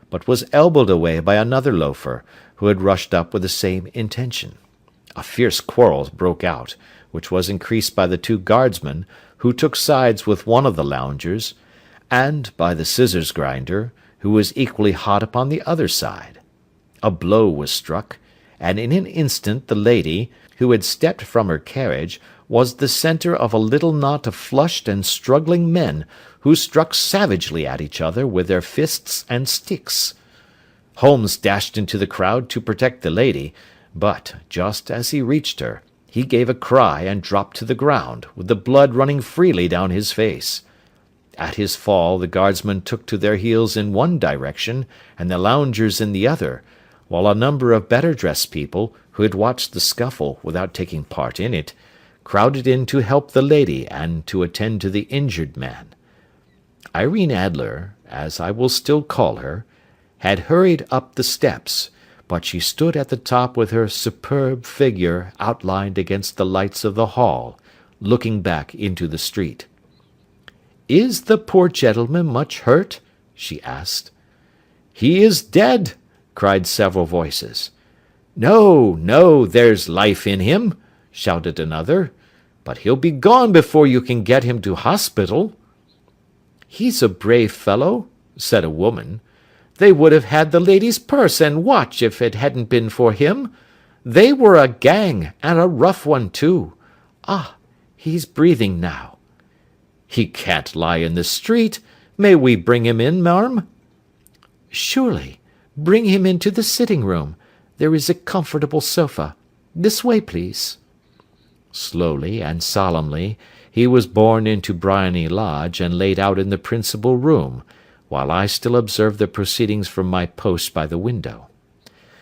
[SPEAKER 2] but was elbowed away by another loafer, who had rushed up with the same intention. A fierce quarrel broke out, which was increased by the 2 guardsmen, who took sides with one of the loungers, and by the scissors grinder, who was equally hot upon the other side. A blow was struck, and in an instant the lady, who had stepped from her carriage, was the centre of a little knot of flushed and struggling men, who struck savagely at each other with their fists and sticks. Holmes dashed into the crowd to protect the lady, but, just as he reached her, he gave a cry and dropped to the ground, with the blood running freely down his face. At his fall the guardsmen took to their heels in one direction, and the loungers in the other, while a number of better-dressed people, who had watched the scuffle without taking part in it, crowded in to help the lady and to attend to the injured man. Irene Adler, as I will still call her, had hurried up the steps, but she stood at the top with her superb figure outlined against the lights of the hall, looking back into the street. "Is the poor gentleman much hurt?" she asked. "He is dead," cried several voices. "No, no, there's life in him," shouted another, "but he'll be gone before you can get him to hospital." "He's a brave fellow," said a woman. "They would have had the lady's purse and watch if it hadn't been for him. They were a gang, and a rough one too. Ah, he's breathing now." "He can't lie in the street. May we bring him in, marm?" "Surely. Bring him into the sitting-room. There is a comfortable sofa. This way, please." Slowly and solemnly he was borne into Briony Lodge and laid out in the principal room, while I still observed the proceedings from my post by the window.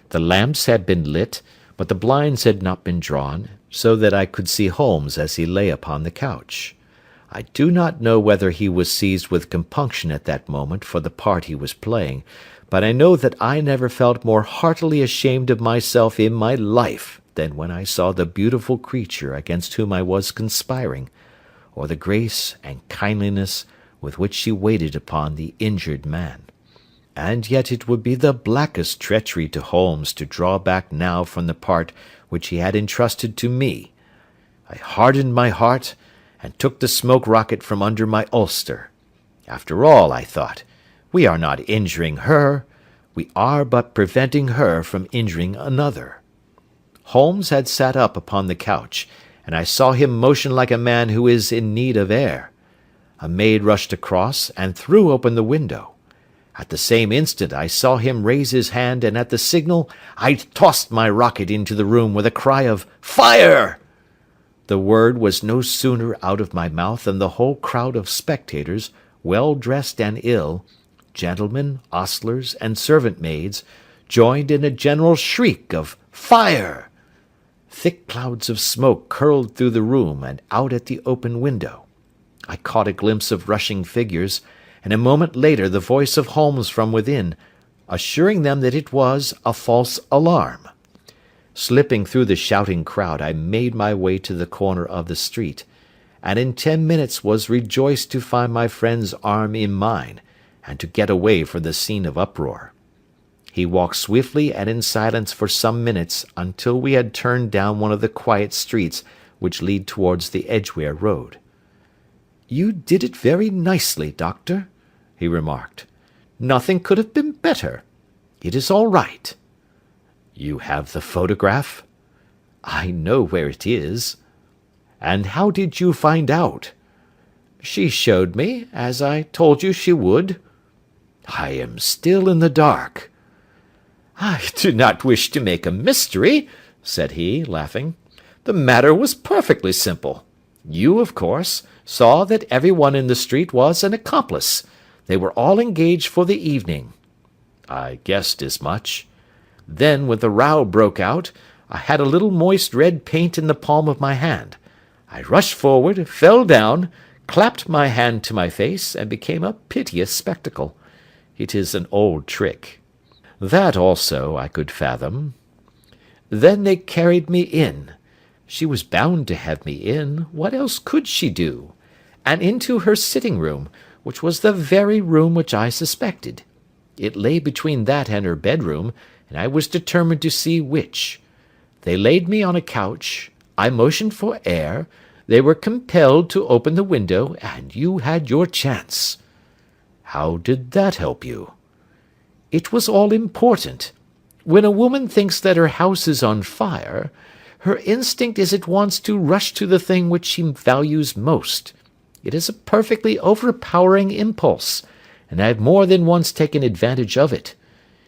[SPEAKER 2] The lamps had been lit, but the blinds had not been drawn, so that I could see Holmes as he lay upon the couch. I do not know whether he was seized with compunction at that moment for the part he was playing, but I know that I never felt more heartily ashamed of myself in my life than when I saw the beautiful creature against whom I was conspiring, or the grace and kindliness with which she waited upon the injured man. And yet it would be the blackest treachery to Holmes to draw back now from the part which he had entrusted to me. I hardened my heart, and took the smoke rocket from under my ulster. After all, I thought, we are not injuring her. we are but preventing her from injuring another." Holmes had sat up upon the couch, and I saw him motion like a man who is in need of air. A maid rushed across and threw open the window. At the same instant I saw him raise his hand, and at the signal I tossed my rocket into the room with a cry of "Fire!" The word was no sooner out of my mouth than the whole crowd of spectators, well dressed and ill, gentlemen, ostlers, and servant maids, joined in a general shriek of "Fire!" Thick clouds of smoke curled through the room and out at the open window. I caught a glimpse of rushing figures, and a moment later the voice of Holmes from within, assuring them that it was a false alarm. Slipping through the shouting crowd, I made my way to the corner of the street, and in 10 minutes was rejoiced to find my friend's arm in mine, and to get away from the scene of uproar. He walked swiftly and in silence for some minutes until we had turned down one of the quiet streets which lead towards the Edgware Road. "You did it very nicely, Doctor," he remarked. "Nothing could have been better. It is all right." "You have the photograph?" "I know where it is." "And how did you find out?" "She showed me, as I told you she would." "I am still in the dark." "I do not wish to make a mystery," said he, laughing. "The matter was perfectly simple. You, of course, saw that everyone in the street was an accomplice. They were all engaged for the evening." "I guessed as much." "Then, when the row broke out, I had a little moist red paint in the palm of my hand. I rushed forward, fell down, clapped my hand to my face, and became a piteous spectacle. It is an old trick. That also I could fathom. Then they carried me in. She was bound to have me in. What else could she do? And into her sitting room, which was the very room which I suspected. It lay between that and her bedroom, and I was determined to see which. They laid me on a couch. I motioned for air. They were compelled to open the window, and you had your chance." "How did that help you?" "It was all important. When a woman thinks that her house is on fire, her instinct is at once to rush to the thing which she values most. It is a perfectly overpowering impulse, and I have more than once taken advantage of it.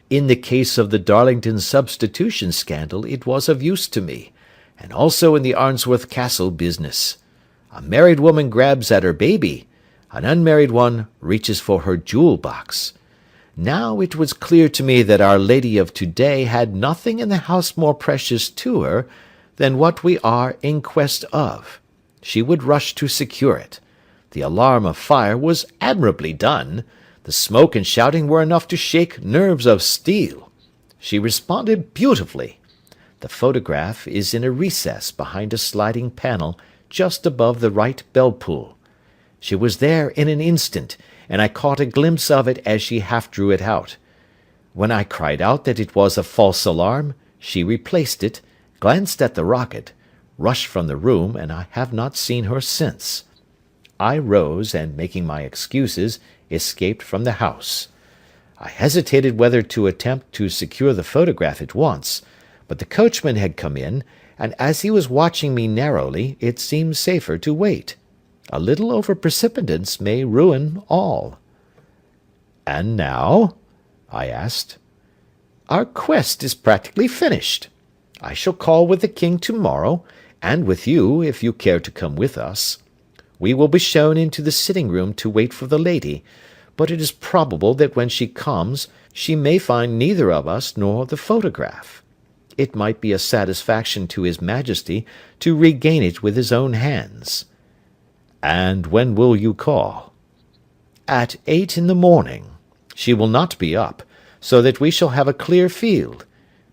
[SPEAKER 2] In the case of the Darlington substitution scandal it was of use to me, and also in the Arnsworth Castle business. A married woman grabs at her baby, an unmarried one reaches for her jewel box. Now it was clear to me that Our Lady of to-day had nothing in the house more precious to her than what we are in quest of. She would rush to secure it. The alarm of fire was admirably done. The smoke and shouting were enough to shake nerves of steel. She responded beautifully. The photograph is in a recess behind a sliding panel just above the right bell-pull. She was there in an instant, and I caught a glimpse of it as she half drew it out. When I cried out that it was a false alarm, she replaced it, glanced at the rocket, rushed from the room, and I have not seen her since. I rose, and making my excuses, escaped from the house. I hesitated whether to attempt to secure the photograph at once, but the coachman had come in, and as he was watching me narrowly, it seemed safer to wait. A little over-precipitance may ruin all. "And now?" I asked. "Our quest is practically finished. I shall call with the king to-morrow, and with you, if you care to come with us. We will be shown into the sitting-room to wait for the lady, but it is probable that when she comes she may find neither of us nor the photograph. It might be a satisfaction to his Majesty to regain it with his own hands." "And when will you call?" "At 8 in the morning. She will not be up, so that we shall have a clear field.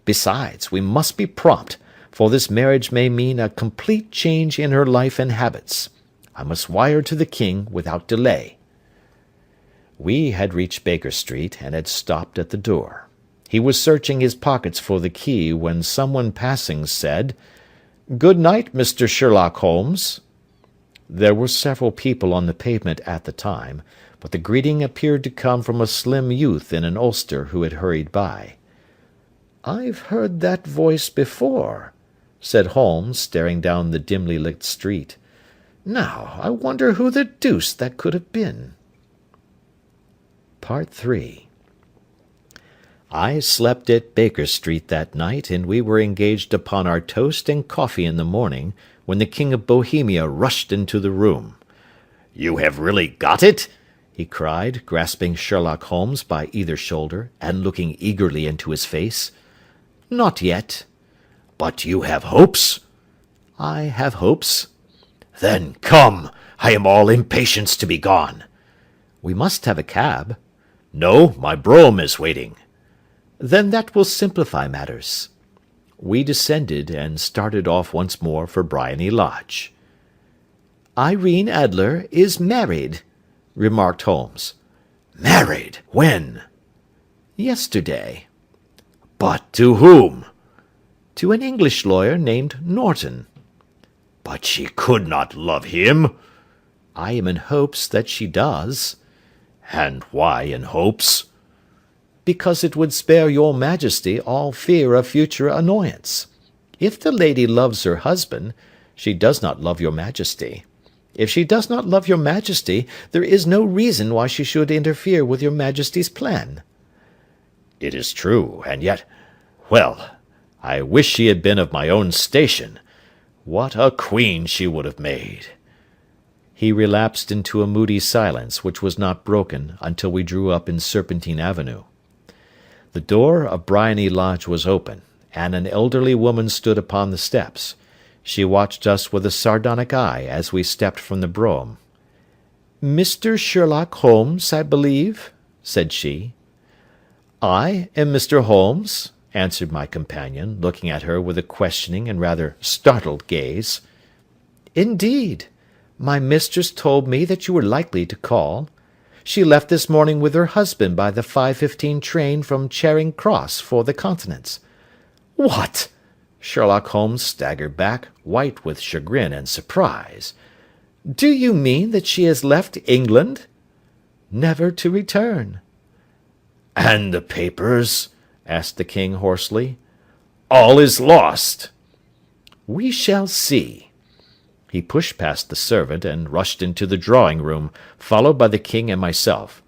[SPEAKER 2] Besides, we must be prompt, for this marriage may mean a complete change in her life and habits. I must wire to the king without delay." We had reached Baker Street, and had stopped at the door. He was searching his pockets for the key when someone passing said, "Good night, Mr. Sherlock Holmes." There were several people on the pavement at the time,
[SPEAKER 1] but the greeting appeared to come from a slim youth in an ulster who had hurried by.
[SPEAKER 2] "I've heard that voice before," said Holmes, staring down the dimly lit street. "Now, I wonder who the deuce that could have been."
[SPEAKER 1] Part 3. I slept at Baker Street that night, and we were engaged upon our toast and coffee in the morning, when the King of Bohemia rushed into the room. "You have really got it?" he cried, grasping Sherlock Holmes by either shoulder, and looking eagerly into his face. "Not yet." "But you have hopes?" "I have hopes." "Then come, I am all impatience to be gone." "We must have a cab."
[SPEAKER 2] "No, my brougham is waiting."
[SPEAKER 1] "Then that will simplify matters." We descended, and started off once more for Briony Lodge. "Irene Adler is married," remarked Holmes.
[SPEAKER 2] "Married? When?"
[SPEAKER 1] "Yesterday."
[SPEAKER 2] "But to whom?"
[SPEAKER 1] "To an English lawyer named Norton."
[SPEAKER 2] "But she could not love him."
[SPEAKER 1] "I am in hopes that she does."
[SPEAKER 2] "And why in hopes?"
[SPEAKER 1] "Because it would spare your majesty all fear of future annoyance. If the lady loves her husband, she does not love your majesty. If she does not love your majesty, there is no reason why she should interfere with your majesty's plan."
[SPEAKER 2] "It is true, and yet, well, I wish she had been of my own station. What a queen she would have made!"
[SPEAKER 1] He relapsed into a moody silence, which was not broken until we drew up in Serpentine Avenue. The door of Briony Lodge was open, and an elderly woman stood upon the steps. She watched us with a sardonic eye as we stepped from the brougham. "Mr. Sherlock Holmes, I believe?" said she. "I am Mr. Holmes," answered my companion, looking at her with a questioning and rather startled gaze. "Indeed! My mistress told me that you were likely to call. She left this morning with her husband by the 5:15 train from Charing Cross for the Continent."
[SPEAKER 2] "What!"
[SPEAKER 1] Sherlock Holmes staggered back, white with chagrin and surprise. "Do you mean that she has left England?" "Never to return."
[SPEAKER 2] "And the papers?" asked the king hoarsely. "All is lost."
[SPEAKER 1] "We shall see." He pushed past the servant and rushed into the drawing-room, followed by the king and myself.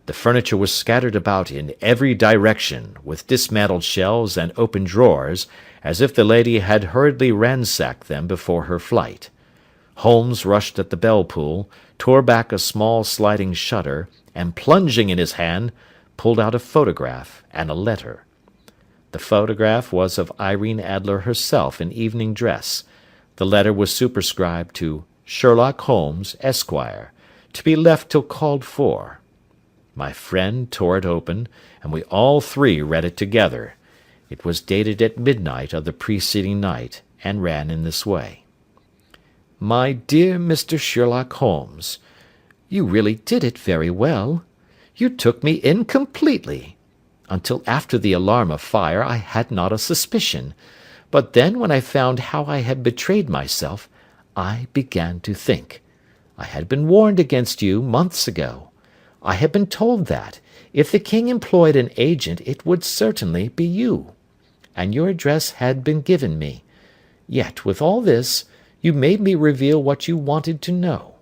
[SPEAKER 1] The furniture was scattered about in every direction, with dismantled shelves and open drawers, as if the lady had hurriedly ransacked them before her flight. Holmes rushed at the bell-pull, tore back a small sliding shutter, and, plunging in his hand, pulled out a photograph and a letter. The photograph was of Irene Adler herself in evening dress. The letter was superscribed to Sherlock Holmes, Esquire, to be left till called for. My friend tore it open, and we all three read it together. It was dated at midnight of the preceding night, and ran in this way: "My dear Mr. Sherlock Holmes, you really did it very well. You took me in completely. Until after the alarm of fire I had not a suspicion, but then when I found how I had betrayed myself, I began to think. I had been warned against you months ago. I had been told that, if the king employed an agent, it would certainly be you. And your address had been given me. Yet, with all this, you made me reveal what you wanted to know.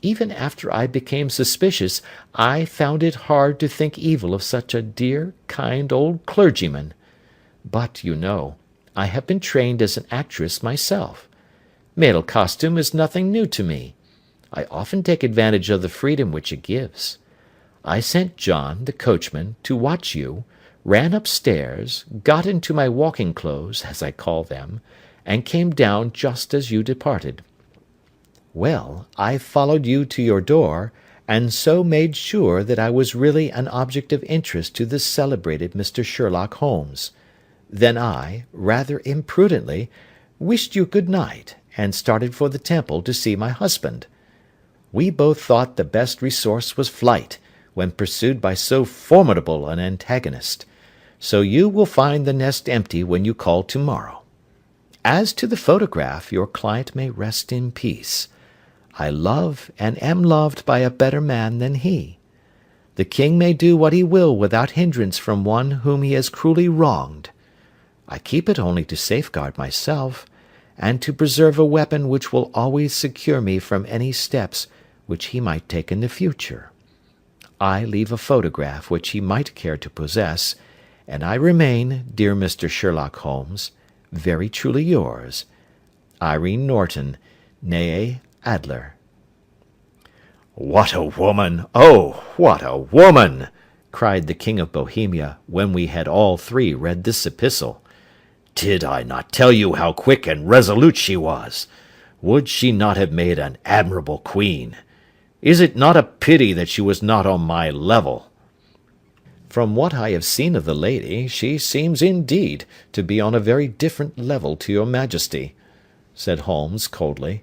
[SPEAKER 1] Even after I became suspicious, I found it hard to think evil of such a dear, kind old clergyman. But, you know, I have been trained as an actress myself. Male costume is nothing new to me. I often take advantage of the freedom which it gives. I sent John, the coachman, to watch you, ran upstairs, got into my walking clothes, as I call them, and came down just as you departed. Well, I followed you to your door, and so made sure that I was really an object of interest to the celebrated Mr. Sherlock Holmes. Then I, rather imprudently, wished you good night, and started for the Temple to see my husband. We both thought the best resource was flight, when pursued by so formidable an antagonist. So you will find the nest empty when you call to-morrow. As to the photograph, your client may rest in peace.
[SPEAKER 2] I love and am loved by a better man than he. The king may do what he will without hindrance from one whom he has cruelly wronged. I keep it only to safeguard myself, and to preserve a weapon which will always secure me from any steps which he might take in the future. I leave a photograph which he might care to possess, and I remain, dear Mr. Sherlock Holmes, very truly yours, Irene Norton, née Adler.
[SPEAKER 1] "What a woman! Oh, what a woman!" cried the King of Bohemia, when we had all three read this epistle. "Did I not tell you how quick and resolute she was? Would she not have made an admirable queen? Is it not a pity that she was not on my level?"
[SPEAKER 2] From what I have seen of the lady, she seems indeed to be on a very different level to your Majesty, said Holmes coldly.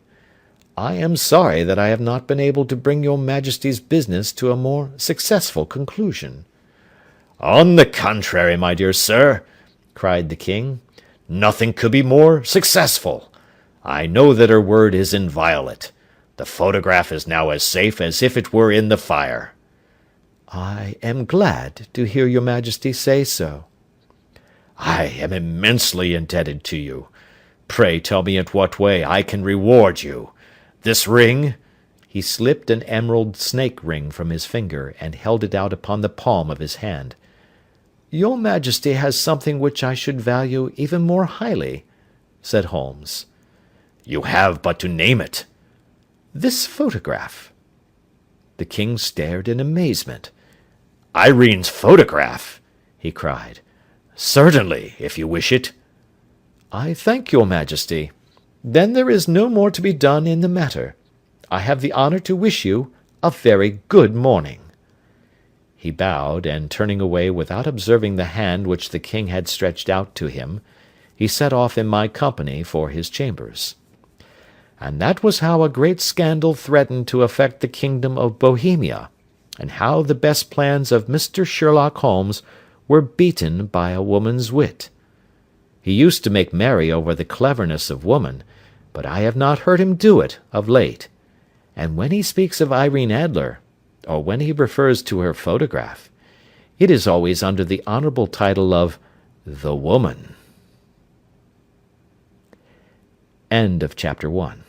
[SPEAKER 2] I am sorry that I have not been able to bring your Majesty's business to a more successful conclusion.
[SPEAKER 1] "On the contrary, my dear sir," cried the king, "nothing could be more successful. I know that her word is inviolate. The photograph is now as safe as if it were in the fire."
[SPEAKER 2] I am glad to hear your Majesty say so.
[SPEAKER 1] "I am immensely indebted to you. Pray tell me in what way I can reward you. This ring—"
[SPEAKER 2] He slipped an emerald snake ring from his finger, and held it out upon the palm of his hand. "Your Majesty has something which I should value even more highly," said Holmes.
[SPEAKER 1] "You have but to name it."
[SPEAKER 2] "This photograph." The king stared in amazement.
[SPEAKER 1] "Irene's photograph!" he cried. "Certainly, if you wish it."
[SPEAKER 2] "I thank your Majesty. Then there is no more to be done in the matter. I have the honour to wish you a very good morning." He bowed, and turning away without observing the hand which the king had stretched out to him, he set off in my company for his chambers. And that was how a great scandal threatened to affect the kingdom of Bohemia, and how the best plans of Mr. Sherlock Holmes were beaten by a woman's wit. He used to make merry over the cleverness of woman, but I have not heard him do it of late, and when he speaks of Irene Adler, or when he refers to her photograph, it is always under the honourable title of the woman. End of chapter 1.